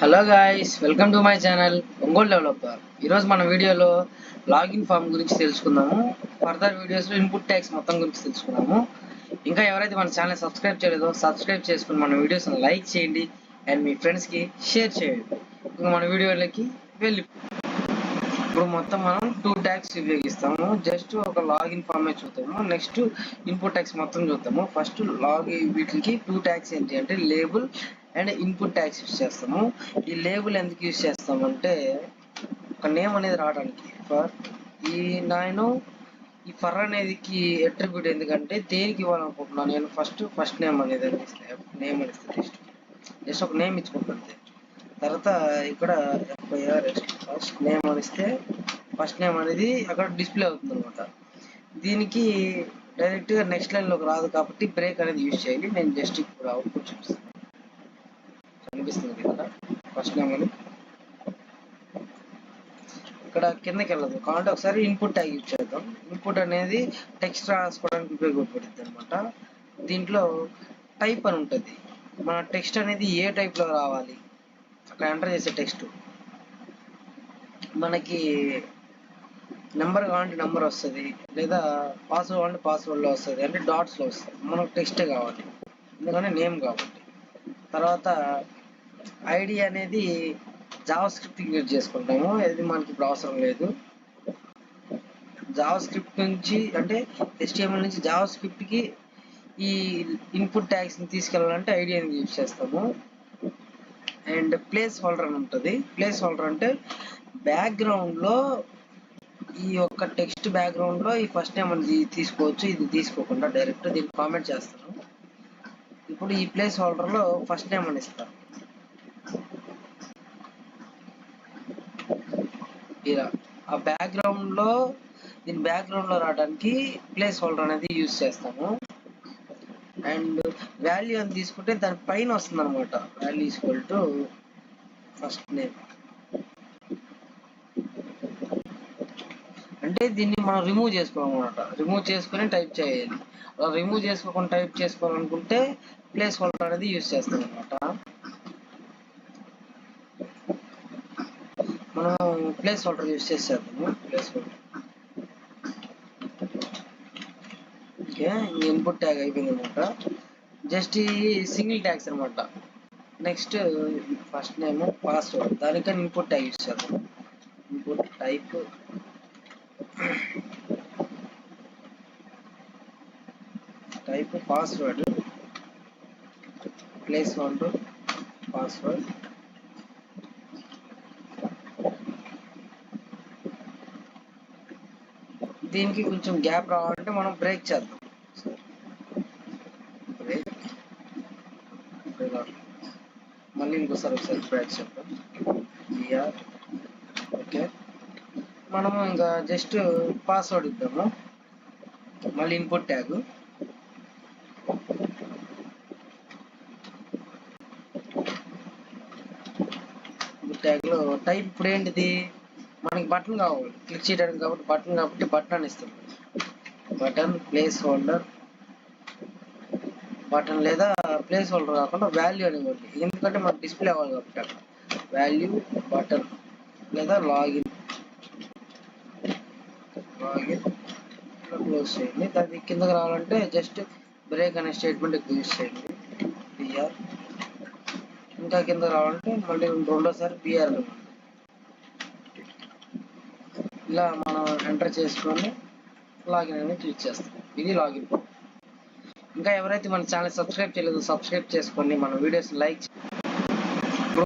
Hello guys, welcome to my channel Ongole developer. ఈరోజు మన వీడియోలో లాగిన్ ఫామ్ గురించి తెలుసుకుందాము. ఫర్దర్ వీడియోస్లో ఇన్పుట్ ట్యాక్స్ మొత్తం గురించి తెలుసుకున్నాము. ఇంకా ఎవరైతే మన ఛానల్ సబ్స్క్రైబ్ చేయలేదో సబ్స్క్రైబ్ చేసుకుని మన వీడియోస్ని లైక్ చేయండి అండ్ మీ ఫ్రెండ్స్కి షేర్ చేయండి. ఇంకా మన వీడియోలకి వెళ్ళి ఇప్పుడు మొత్తం మనం 2 ట్యాగ్స్ ఉపయోగిస్తాము. జస్ట్ ఒక లాగిన్ ఫామే చూద్దాము. నెక్స్ట్ ఇన్పుట్ ట్యాగ్స్ మొత్తం చూద్దాము. ఫస్ట్ వీటికి 2 ట్యాగ్స్ ఏంటి అంటే label and input tags use చేస్తాము. ఈ లేబుల్ ఎందుకు యూస్ చేస్తామంటే ఒక నేమ్ అనేది రావడానికి. ఫర్ ఈ ఫర్ అనేది అట్రిబ్యూట్ ఎందుకంటే దేనికి ఇవ్వాలనుకుంటున్నాను నేను ఫస్ట్ నేమ్ అనేది నేమ్ అనేది జస్ట్ ఒక నేమ్ ఇచ్చుకుంటాను. తర్వాత ఇక్కడ ఫస్ట్ నేమ్ అనిస్తే ఫస్ట్ నేమ్ అనేది అక్కడ డిస్ప్లే అవుతుంది అనమాట. దీనికి డైరెక్ట్గా నెక్స్ట్ లైన్లోకి రాదు కాబట్టి బ్రేక్ అనేది యూజ్ చేయాలి. నేను జస్ట్ ఇప్పుడు అవుట్పుట్ చూపిస్తాను. కనిపిస్తుంది ఇక్కడ ఫస్ట్ నేమ్ అని ఇక్కడ కిందకి వెళ్ళదు కాబట్టి ఒకసారి ఇన్పుట్ ట్యాగ్ యూజ్ చేద్దాం. ఇన్పుట్ అనేది టెక్స్ట్ రాసుకోవడానికి ఉపయోగపడుతుంది అనమాట. దీంట్లో టైప్ అని ఉంటుంది. మన టెక్స్ట్ అనేది ఏ టైప్లో రావాలి అక్కడ ఎంటర్ చేసే టెక్స్ట్ మనకి నెంబర్ కావాలంటే నెంబర్ వస్తుంది, లేదా పాస్వర్డ్ కావాలంటే పాస్వర్డ్లో వస్తుంది, అంటే డాట్స్లో వస్తుంది. మనకు టెక్స్టే కావాలి ఎందుకంటే నేమ్ కాబట్టి. తర్వాత ఐడి అనేది జావా స్క్రిప్ట్ యూజ్ చేసుకుంటాము. ఇది మనకి ఇప్పుడు అవసరం లేదు. జావా స్క్రిప్ట్ నుంచి అంటే HTML నుంచి జావా స్క్రిప్ట్కి ఈ ఇన్పుట్ ట్యాగ్స్ని తీసుకెళ్ళాలంటే ఐడి అనేది యూజ్ చేస్తాము. అండ్ ప్లేస్ హోల్డర్ అని ఉంటుంది. ప్లేస్ హోల్డర్ అంటే బ్యాక్గ్రౌండ్లో ఈ యొక్క టెక్స్ట్ బ్యాక్గ్రౌండ్లో ఈ ఫస్ట్ నేమ్ అనేది తీసుకోవచ్చు, ఇది తీసుకోకుండా డైరెక్ట్ దీన్ని కామెంట్ చేస్తాను. ఇప్పుడు ఈ ప్లేస్ హోల్డర్లో ఫస్ట్ నేమ్ అని ఇస్తాను. ఇలా ఆ బ్యాక్గ్రౌండ్లో దీని బ్యాక్గ్రౌండ్లో రావడానికి ప్లేస్ హోల్డర్ అనేది యూజ్ చేస్తాము. అండ్ వాల్యూ అని తీసుకుంటే దాని పైన వస్తుంది అనమాట. Value equal to first name. అంటే దీన్ని మనం రిమూవ్ చేసుకోవాలన్నమాట. రిమూవ్ చేసుకుని టైప్ చేయాలి. అలా రిమూవ్ చేసుకోకుండా టైప్ చేసుకోవాలనుకుంటే ప్లేస్ హోల్డర్ అనేది యూజ్ చేస్తాం అనమాట. మనం ప్లేస్ హోల్డర్ యూజ్ చేసేద్దాము. Placeholder okay. Input tag అయిపోయింది అనమాట. జస్ట్ ఈ సింగిల్ ట్యాగ్స్ అనమాట. నెక్స్ట్ ఫస్ట్ నేమ్ పాస్వర్డ్ దానికని ఇన్పుట్ ట్యాగ్ యూజ్ చేద్దాం. Input type password placeholder password. దీనికి కొంచెం గ్యాప్ రావాలంటే మనం బ్రేక్ చేద్దాం. బ్రేక్ మళ్ళీ ఒకసారి బ్రేక్ చేద్దాం. ఓకే. మనము ఇంకా జస్ట్ పాస్వర్డ్ ఇద్దాము. మళ్ళీ ఇన్పుట్ ట్యాగ్ ట్యాగ్లో టైప్ ఇప్పుడు ఏంటిది మనకి బటన్ కావాలి క్లిక్ చేయడానికి కాబట్టి బటన్ అని ఇస్తాం. బటన్ ప్లేస్ హోల్డర్ బటన్ లేదా ప్లేస్ హోల్డర్ కాకుండా వాల్యూ అని ఇవ్వండి. ఎందుకంటే మనకు డిస్ప్లే అవ్వాలి కాబట్టి అక్కడ వాల్యూ బటన్ లేదా లాగిన్ క్లోజ్ చేయండి. దానికి కిందకి రావాలంటే జస్ట్ బ్రేక్ అనే స్టేట్మెంట్ యూజ్ చేయండి. బిఆర్ ఇంకా కింద రావాలంటే మళ్ళీ రెండోసారి బిఆర్. ఇలా మనం ఎంటర్ చేసుకొని లాగిన్ అనేది క్లిక్ చేస్తాం. ఇది లాగిన్. ఇంకా ఎవరైతే మన ఛానల్ సబ్స్క్రైబ్ చేయలేదో సబ్స్క్రైబ్ చేసుకోండి. మన వీడియోస్ లైక్